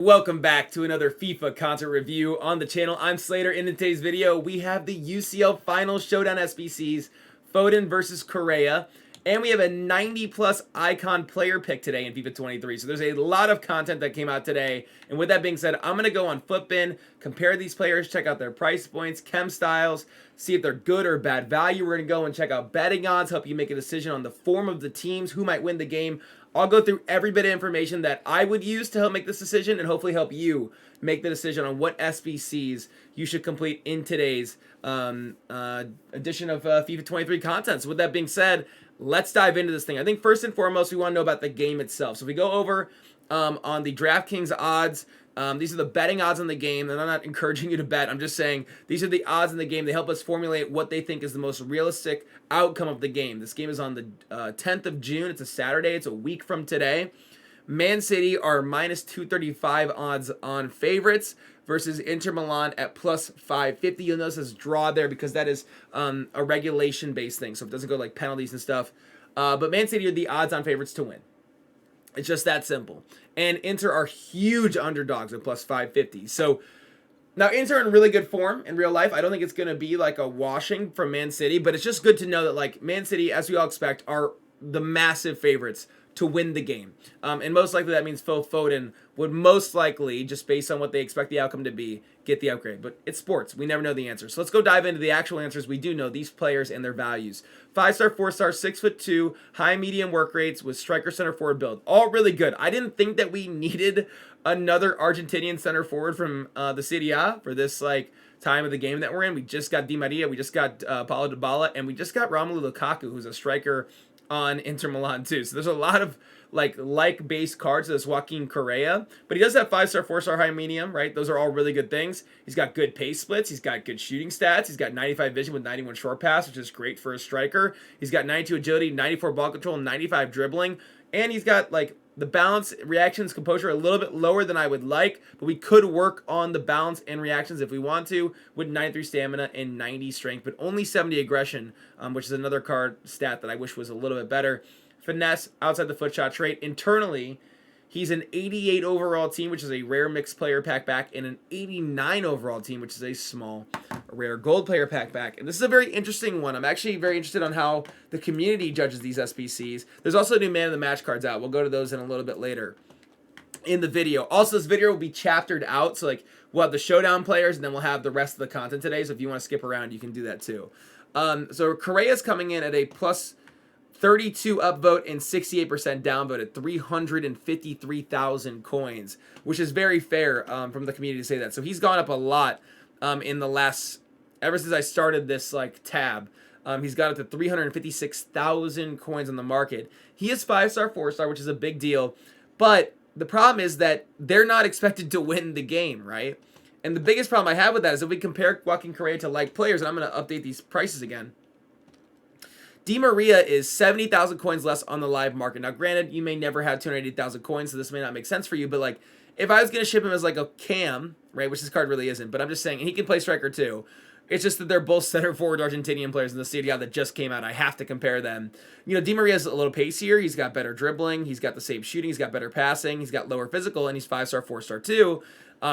Welcome back to another FIFA content review on the channel. I'm Slater. In today's video, we have the UCL Final Showdown SBCs, Foden versus Correa, and we have a 90-plus icon player pick today in FIFA 23. So there's a lot of content that came out today, and with that being said, I'm going to go on Footbin, compare these players, check out their price points, chemstyles, see if they're good or bad value. We're going to go and check out betting odds, help you make a decision on the form of the teams, who might win the game. I'll go through every bit of information that I would use to help make this decision and hopefully help you make the decision on what SBCs you should complete in today's edition of FIFA 23 content. So with that being said, let's dive into this thing. I think first and foremost, we want to know about the game itself. So if we go over on the DraftKings odds, these are the betting odds on the game, and I'm not encouraging you to bet. I'm just saying these are the odds in the game. They help us formulate what they think is the most realistic outcome of the game. This game is on the 10th of June. It's a Saturday. It's a week from today. Man City are minus 235 odds on favorites versus Inter Milan at plus 550. You'll notice this draw there because that is a regulation-based thing, so it doesn't go like penalties and stuff. But Man City are the odds-on favorites to win. It's just that simple. And Inter are huge underdogs at plus 550. So now Inter are in really good form in real life. I don't think it's going to be like a washing from Man City, but it's just good to know that like Man City, as we all expect, are the massive favorites to win the game. And most likely that means Phil Foden would most likely, just based on what they expect the outcome to be, get the upgrade. But it's sports. We never know the answer. So let's go dive into the actual answers. We do know these players and their values. 5-star, 4-star, 6'2", high medium work rates with striker center forward build. All really good. I didn't think that we needed another Argentinian center forward from the Serie A for this like time of the game that we're in. We just got Di Maria, we just got Paulo Dybala, and we just got Romelu Lukaku, who's a striker on Inter Milan too. So there's a lot of like-based cards. There's Joaquin Correa, but he does have 5-star, 4-star, high medium, right? Those are all really good things. He's got good pace splits. He's got good shooting stats. He's got 95 vision with 91 short pass, which is great for a striker. He's got 92 agility, 94 ball control, 95 dribbling, and he's got like the balance, reactions, composure a little bit lower than I would like, but we could work on the balance and reactions if we want to with 93 stamina and 90 strength, but only 70 aggression, which is another card stat that I wish was a little bit better. Finesse, outside the foot shot trait. Internally, he's an 88 overall team, which is a rare mixed player pack back, and an 89 overall team, which is a small rare gold player pack back. And this is a very interesting one. I'm actually very interested on how the community judges these SBCs. There's also new man of the match cards out. We'll go to those in a little bit later in the video. Also, this video will be chaptered out. So like we'll have the showdown players, and then we'll have the rest of the content today. So if you want to skip around, you can do that too. So Correa's coming in at a plus 32 upvote and 68% downvote at 353,000 coins, which is very fair from the community to say that. So he's gone up a lot in the last, ever since I started this like tab. He's got up to 356,000 coins on the market. He is 5-star, 4-star, which is a big deal. But the problem is that they're not expected to win the game, right? And the biggest problem I have with that is if we compare Joaquin Correa to like players, and I'm going to update these prices again. Di Maria is 70,000 coins less on the live market. Now, granted, you may never have 280,000 coins, so this may not make sense for you, but like, if I was going to ship him as like a cam, right, which this card really isn't, but I'm just saying, and he can play striker too. It's just that they're both center forward Argentinian players in the Serie A that just came out. I have to compare them. You know, Di Maria's a little pacier. He's got better dribbling. He's got the same shooting. He's got better passing. He's got lower physical, and he's 5-star, 4-star too.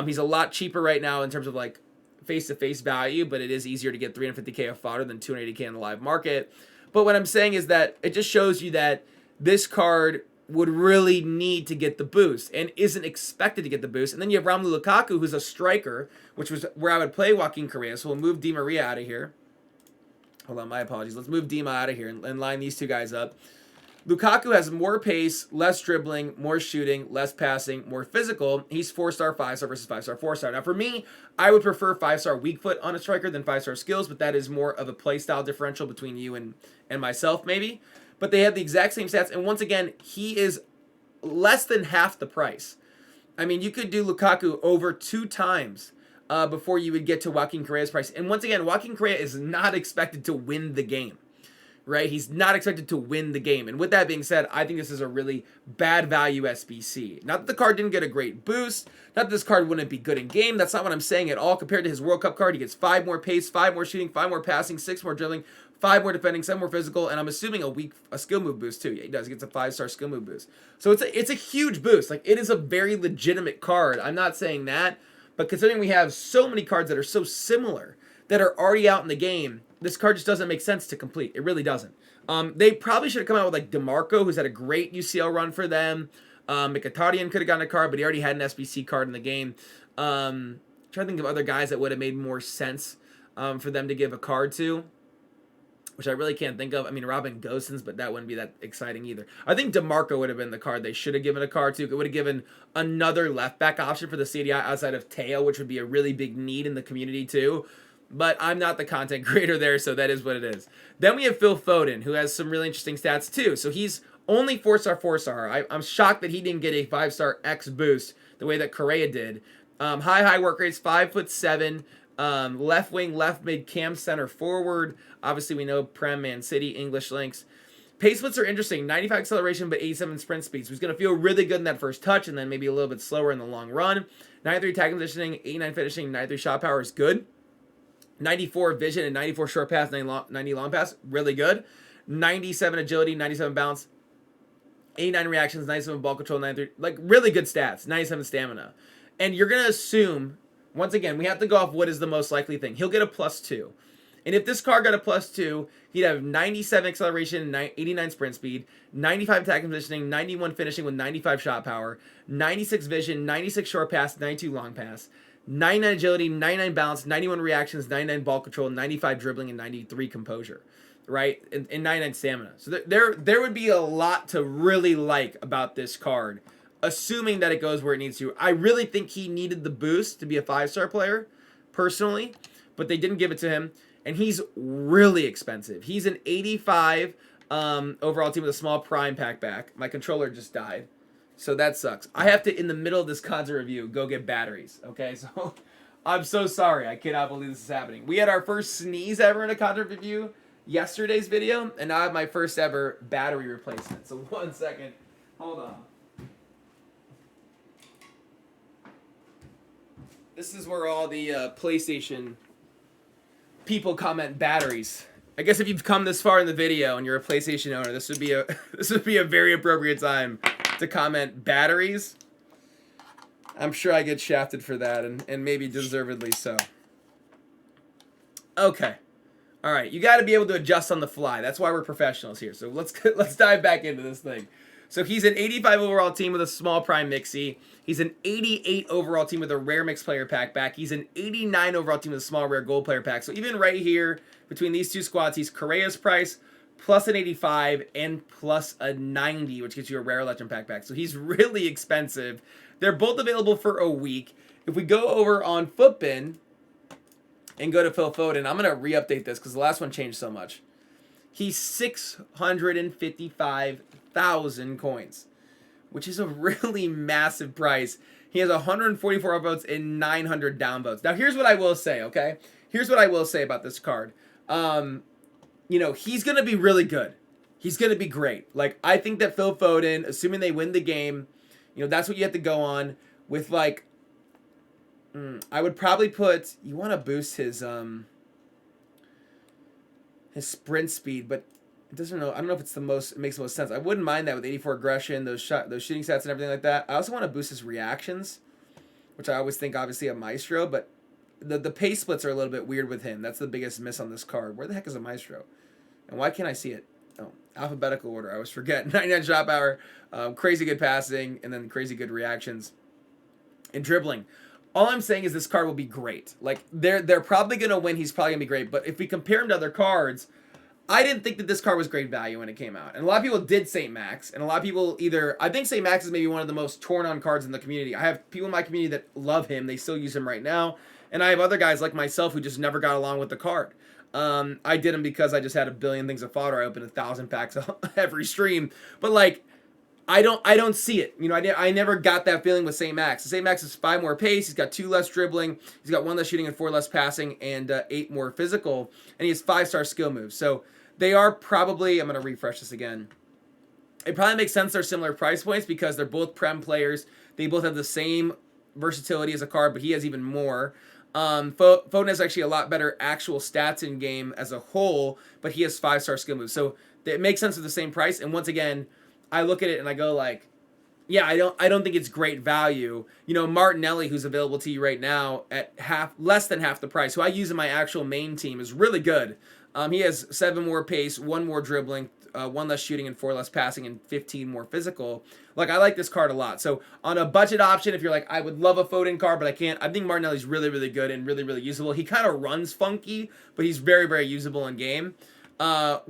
He's a lot cheaper right now in terms of like face-to-face value, but it is easier to get 350K of fodder than 280K in the live market. But what I'm saying is that it just shows you that this card would really need to get the boost and isn't expected to get the boost. And then you have Romelu Lukaku, who's a striker, which was where I would play Joaquin Correa. So we'll move Di Maria out of here. Hold on, my apologies. Let's move Dima out of here and line these two guys up. Lukaku has more pace, less dribbling, more shooting, less passing, more physical. He's 4-star, 5-star versus 5-star, 4-star. Now, for me, I would prefer 5-star weak foot on a striker than 5-star skills, but that is more of a play style differential between you and myself, maybe. But they have the exact same stats, and once again, he is less than half the price. I mean, you could do Lukaku over 2 times before you would get to Joaquin Correa's price. And once again, Joaquin Correa is not expected to win the game. Right? He's not expected to win the game. And with that being said, I think this is a really bad value SBC. Not that the card didn't get a great boost. Not that this card wouldn't be good in game. That's not what I'm saying at all. Compared to his World Cup card, he gets 5 more pace, 5 more shooting, 5 more passing, 6 more dribbling, 5 more defending, 7 more physical, and I'm assuming a skill move boost too. Yeah, he does. He gets a 5-star skill move boost. So it's a huge boost. Like, it is a very legitimate card. I'm not saying that, but considering we have so many cards that are so similar that are already out in the game, this card just doesn't make sense to complete. It really doesn't. They probably should have come out with like DeMarco, who's had a great UCL run for them. Mkhitaryan could have gotten a card, but he already had an SBC card in the game. Trying to think of other guys that would have made more sense for them to give a card to, which I really can't think of. I mean, Robin Gosens, but that wouldn't be that exciting either. I think DeMarco would have been the card they should have given a card to. It would have given another left back option for the Serie A outside of Teo, which would be a really big need in the community too. But I'm not the content creator there, so that is what it is. Then we have Phil Foden, who has some really interesting stats too. So he's only 4-star, 4-star. I'm shocked that he didn't get a 5-star X boost the way that Correa did. High work rates, 5'7", left wing, left mid, cam center, forward. Obviously, we know Prem, Man City, English links. Pace splits are interesting. 95 acceleration, but 87 sprint speed. So he's going to feel really good in that first touch, and then maybe a little bit slower in the long run. 93 tackling positioning, 89 finishing, 93 shot power is good. 94 vision and 94 short pass, 90 long pass, really good. 97 agility, 97 bounce, 89 reactions, 97 ball control, 93, like really good stats, 97 stamina. And you're going to assume, once again, we have to go off what is the most likely thing. He'll get a +2. And if this card got a +2, he'd have 97 acceleration, 89 sprint speed, 95 attacking positioning, 91 finishing with 95 shot power, 96 vision, 96 short pass, 92 long pass, 99 agility, 99 balance, 91 reactions, 99 ball control, 95 dribbling, and 93 composure, right? And 99 stamina. So there would be a lot to really like about this card, assuming that it goes where it needs to. I really think he needed the boost to be a 5-star player, personally, but they didn't give it to him. And he's really expensive. He's an 85 overall team with a small prime pack back. My controller just died, so that sucks. I have to, in the middle of this content review, go get batteries, okay? So I'm so sorry. I cannot believe this is happening. We had our first sneeze ever in a content review yesterday's video, and now I have my first ever battery replacement. So 1 second. Hold on. This is where all the PlayStation people comment batteries. I guess if you've come this far in the video and you're a PlayStation owner, this would be a very appropriate time to comment batteries. I'm sure I get shafted for that, and maybe deservedly so. Okay. All right, you got to be able to adjust on the fly. That's why we're professionals here. So let's dive back into this thing. So he's an 85 overall team with a small prime mixie. He's an 88 overall team with a rare mixed player pack back. He's an 89 overall team with a small rare gold player pack. So even right here between these two squads, he's Correa's price plus an 85 and plus a 90, which gets you a rare legend pack back. So he's really expensive. They're both available for a week. If we go over on Footbin and go to Phil Foden, I'm going to re-update this because the last one changed so much. He's 655,000 coins, which is a really massive price. He has 144 upvotes and 900 downvotes. Now, here's what I will say, okay? Here's what I will say about this card. You know, he's going to be really good. He's going to be great. Like, I think that Phil Foden, assuming they win the game, you know, that's what you have to go on with, like, I would probably put, you want to boost his sprint speed, but it doesn't know. I don't know if it's the most. It makes the most sense. I wouldn't mind that with 84 aggression, those shooting stats and everything like that. I also want to boost his reactions, which I always think obviously a Maestro, but the pace splits are a little bit weird with him. That's the biggest miss on this card. Where the heck is a Maestro? And why can't I see it? Oh, alphabetical order. I always forget. 99 shot power, crazy good passing, and then crazy good reactions and dribbling. All I'm saying is this card will be great. Like, they're probably going to win. He's probably going to be great. But if we compare him to other cards, I didn't think that this card was great value when it came out. And a lot of people did St. Max. And a lot of people I think St. Max is maybe one of the most torn on cards in the community. I have people in my community that love him. They still use him right now. And I have other guys like myself who just never got along with the card. I did him because I just had a billion things of fodder. I opened 1,000 packs every stream. But, like, I don't see it. You know, I never got that feeling with St. Max. St. Max is 5 more pace. He's got 2 less dribbling. He's got 1 less shooting and 4 less passing and 8 more physical. And he has 5-star skill moves. So they are probably, I'm going to refresh this again. It probably makes sense they're similar price points because they're both Prem players. They both have the same versatility as a card, but he has even more. Foden has actually a lot better actual stats in game as a whole, but he has 5-star skill moves. So it makes sense at the same price. And once again, I look at it and I go like, yeah, I don't think it's great value. You know, Martinelli, who's available to you right now at less than half the price, who I use in my actual main team, is really good. He has 7 more pace, 1 more dribbling, 1 less shooting, and 4 less passing, and 15 more physical. Like, I like this card a lot. So on a budget option, if you're like, I would love a Foden card, but I can't, I think Martinelli's really, really good and really, really usable. He kind of runs funky, but he's very, very usable in game. The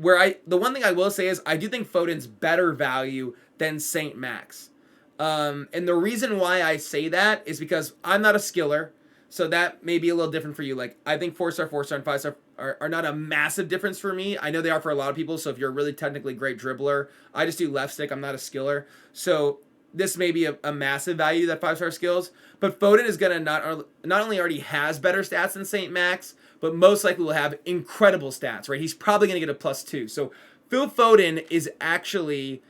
one thing I will say is I do think Foden's better value than Saint Max. And the reason why I say that is because I'm not a skiller, so that may be a little different for you. Like, I think 4-star, 4-star, and 5-star are not a massive difference for me. I know they are for a lot of people, so if you're a really technically great dribbler, I just do left stick. I'm not a skiller. So this may be a massive value, that 5-star skills. But Foden is going to not only already has better stats than St. Max, but most likely will have incredible stats, right? He's probably going to get a +2. So Phil Foden is actually...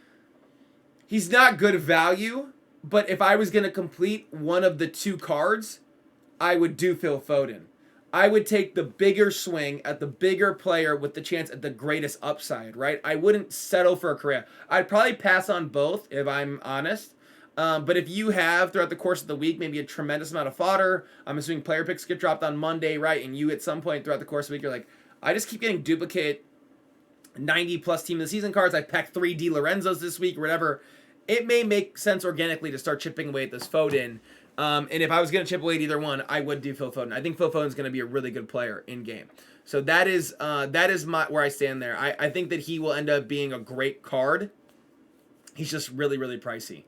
He's not good value, but if I was going to complete one of the 2 cards, I would do Phil Foden. I would take the bigger swing at the bigger player with the chance at the greatest upside, right? I wouldn't settle for a Correa. I'd probably pass on both, if I'm honest. But if you have, throughout the course of the week, maybe a tremendous amount of fodder, I'm assuming player picks get dropped on Monday, right? And you, at some point throughout the course of the week, you're like, I just keep getting duplicate 90-plus team of the season cards. I packed 3 Di Lorenzos this week or whatever. It may make sense organically to start chipping away at this Foden. And if I was going to chip away at either one, I would do Phil Foden. I think Phil Foden's going to be a really good player in game. So that is where I stand there. I think that he will end up being a great card. He's just really, really pricey.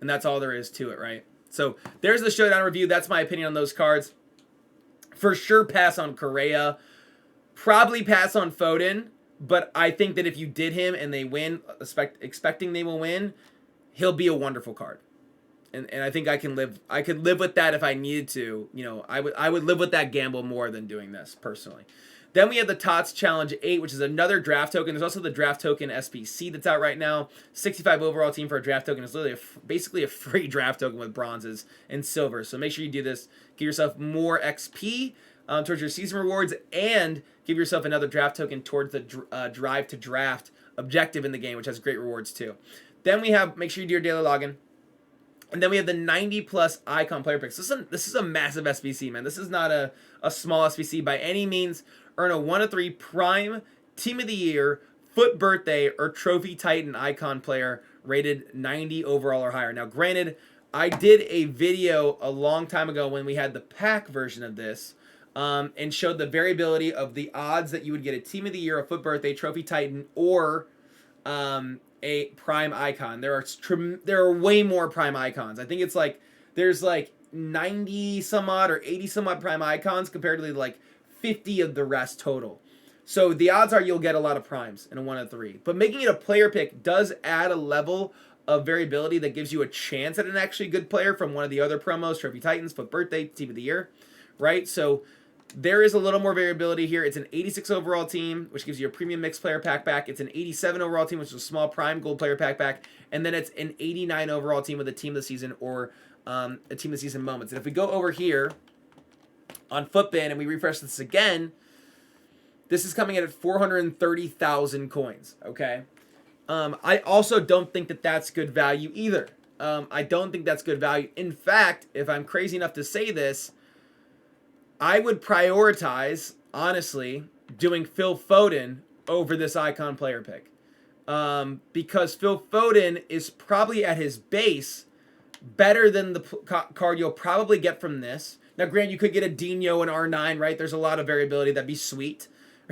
And that's all there is to it, right? So there's the Showdown review. That's my opinion on those cards. For sure, pass on Correa. Probably pass on Foden. But I think that if you did him and they win, expecting they will win, he'll be a wonderful card. And I think I could live with that if I needed to. You know, I would live with that gamble more than doing this, personally. Then we have the TOTS Challenge 8, which is another draft token. There's also the draft token SBC that's out right now. 65 overall team for a draft token. It's literally basically a free draft token with bronzes and silvers. So make sure you do this. Give yourself more XP towards your season rewards, and give yourself another draft token towards the drive to draft objective in the game, which has great rewards too. Then we have, make sure you do your daily login. And then we have the 90-plus icon player picks. This is a massive SBC, man. This is not a small SBC by any means. Earn a 1-3 prime team of the year, foot birthday, or trophy titan icon player rated 90 overall or higher. Now, granted, I did a video a long time ago when we had the pack version of this, and showed the variability of the odds that you would get a team of the year, a foot birthday, trophy titan, or a prime icon. There are way more prime icons. I think it's like there's like 90 some odd or 80 some odd prime icons compared to like 50 of the rest total. So the odds are you'll get a lot of primes in a 1-3. But making it a player pick does add a level of variability that gives you a chance at an actually good player from one of the other promos, Trophy Titans, foot birthday, team of the year, right? So there is a little more variability here. It's an 86 overall team, which gives you a premium mixed player pack back. It's an 87 overall team, which is a small prime gold player pack back. And then it's an 89 overall team with a team of the season or a team of the season moments. And if we go over here on Footbin and we refresh this again, this is coming in at 430,000 coins, okay? I also don't think that that's good value either. I don't think that's good value. In fact, if I'm crazy enough to say this, I would prioritize, honestly, doing Phil Foden over this icon player pick. Because Phil Foden is probably at his base better than the card you'll probably get from this. Now, granted, you could get a Dino and R9, right? There's a lot of variability. That'd be sweet,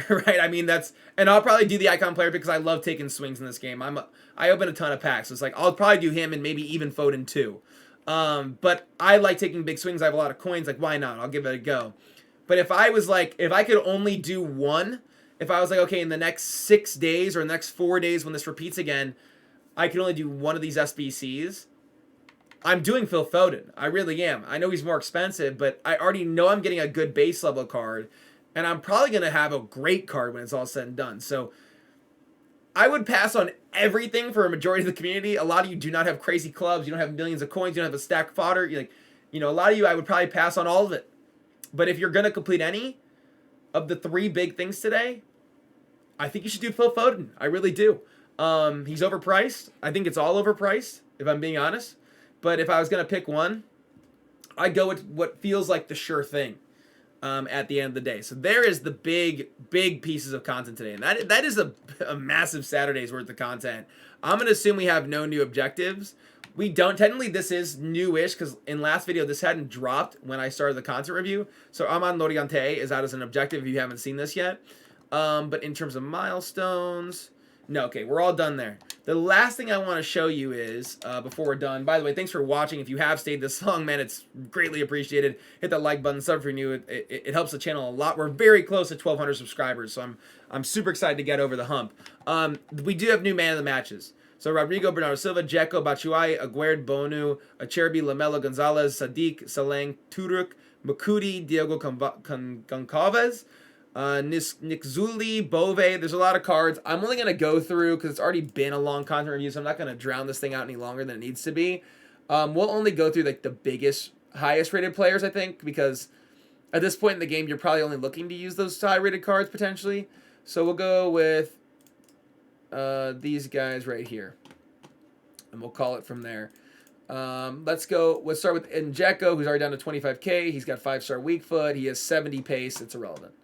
right? I mean, and I'll probably do the icon player because I love taking swings in this game. I open a ton of packs. So it's like, I'll probably do him and maybe even Foden too. But I like taking big swings. I have a lot of coins. Like, why not? I'll give it a go. But if I was like, if I could only do one, if I was like, okay, in the next 6 days or the next 4 days when this repeats again, I can only do one of these SBCs, I'm doing Phil Foden. I really am. I know he's more expensive, but I already know I'm getting a good base level card, and I'm probably going to have a great card when it's all said and done. So I would pass on everything for a majority of the community. A lot of you do not have crazy clubs. You don't have millions of coins. You don't have a stack of fodder. A lot of you, I would probably pass on all of it. But if you're going to complete any of the 3 big things today, I think you should do Phil Foden. I really do. He's overpriced. I think it's all overpriced, if I'm being honest. But if I was going to pick one, I'd go with what feels like the sure thing at the end of the day. So there is the big pieces of content today. And that is a massive Saturday's worth of content. I'm going to assume we have no new objectives. We don't. Technically, this is newish because in last video, this hadn't dropped when I started the content review. So Aman Loriente is out as an objective if you haven't seen this yet. But in terms of milestones, no, okay, we're all done there. The last thing I want to show you is, before we're done, by the way, thanks for watching. If you have stayed this long, man, it's greatly appreciated. Hit that like button, sub if you're new. It helps the channel a lot. We're very close to 1,200 subscribers, so I'm super excited to get over the hump. We do have new man of the matches. So Rodrigo, Bernardo Silva, Dzeko, Batshuayi, Aguerd, Bonu, Acerbi, Lamela, Gonzalez, Sadiq, Saleng, Turuk, Makudi, Diogo Goncalves, Nick Zuli, Bove. There's a lot of cards. I'm only going to go through, because it's already been a long content review, so I'm not going to drown this thing out any longer than it needs to be. We'll only go through like the biggest, highest rated players, I think, because at this point in the game, you're probably only looking to use those high rated cards potentially. So we'll go with these guys right here, and we'll call it from there. Let's start with Dzeko, who's already down to 25k. He's got 5-star weak foot. He has 70 pace. It's irrelevant.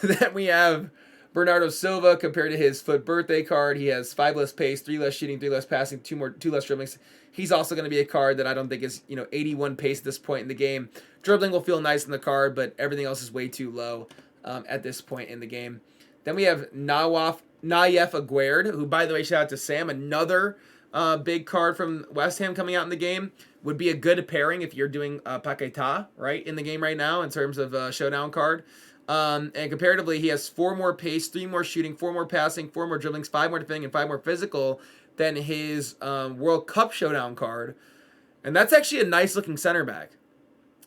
Then we have Bernardo Silva compared to his foot birthday card. He has 5 less pace, 3 less shooting, 3 less passing, 2 less dribblings. He's also going to be a card that I don't think is 81 pace at this point in the game. Dribbling will feel nice in the card, but everything else is way too low at this point in the game. Then we have Nayef Aguerd, who, by the way, shout out to Sam, another big card from West Ham coming out in the game. Would be a good pairing if you're doing Paquetá, right, in the game right now in terms of showdown card. And comparatively, he has 4 more pace, 3 more shooting, 4 more passing, 4 more dribblings, 5 more defending, and 5 more physical than his World Cup showdown card. And that's actually a nice-looking center back.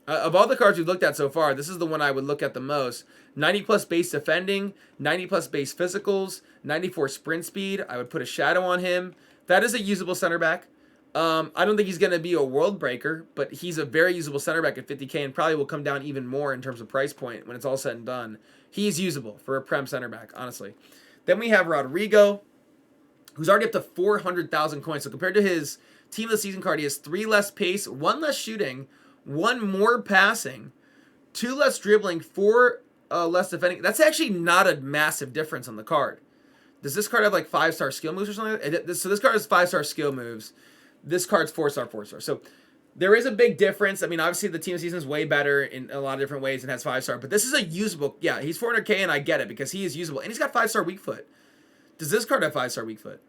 Of all the cards we've looked at so far, this is the one I would look at the most. 90-plus base defending, 90-plus base physicals, 94 sprint speed. I would put a shadow on him. That is a usable center back. I don't think he's going to be a world breaker, but he's a very usable center back at 50k and probably will come down even more in terms of price point when it's all said and done. He's usable for a Prem center back, honestly. Then we have Rodrigo, who's already up to 400,000 coins. So compared to his team of the season card, he has 3 less pace, 1 less shooting, 1 more passing, 2 less dribbling, 4 less defending. That's actually not a massive difference on the card. Does this card have like 5-star skill moves or something like that? So this card has 5-star skill moves. This card's 4-star, 4-star. So there is a big difference. I mean, obviously the team of the season is way better in a lot of different ways and has 5-star. But this is a usable. Yeah, he's 400k and I get it because he is usable. And he's got 5-star weak foot. Does this card have 5-star weak foot?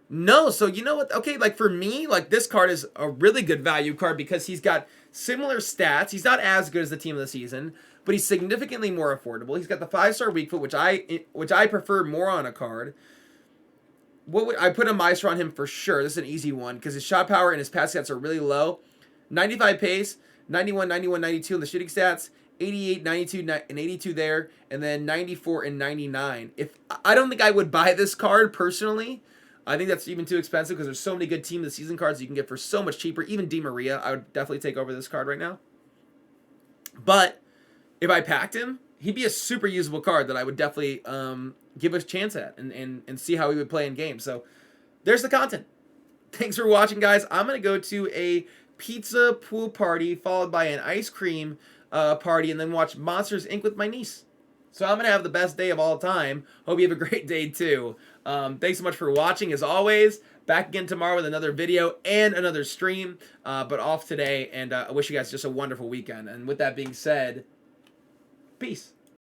No. So you know what? Okay, like for me, like this card is a really good value card because he's got similar stats. He's not as good as the team of the season, but he's significantly more affordable. He's got the 5-star weak foot, which I prefer more on a card. What would I put a Maestro on him for sure? This is an easy one because his shot power and his pass stats are really low. 95 pace, 91, 91, 92 in the shooting stats, 88, 92, and 82 there, and then 94 and 99. I don't think I would buy this card personally. I think that's even too expensive because there's so many good team of the season cards you can get for so much cheaper. Even Di Maria, I would definitely take over this card right now. But if I packed him, he'd be a super usable card that I would definitely give a chance at and see how he would play in games. So there's the content. Thanks for watching, guys. I'm going to go to a pizza pool party followed by an ice cream party and then watch Monsters, Inc. with my niece. So I'm going to have the best day of all time. Hope you have a great day, too. Thanks so much for watching, as always. Back again tomorrow with another video and another stream, but off today. And I wish you guys just a wonderful weekend. And with that being said, peace.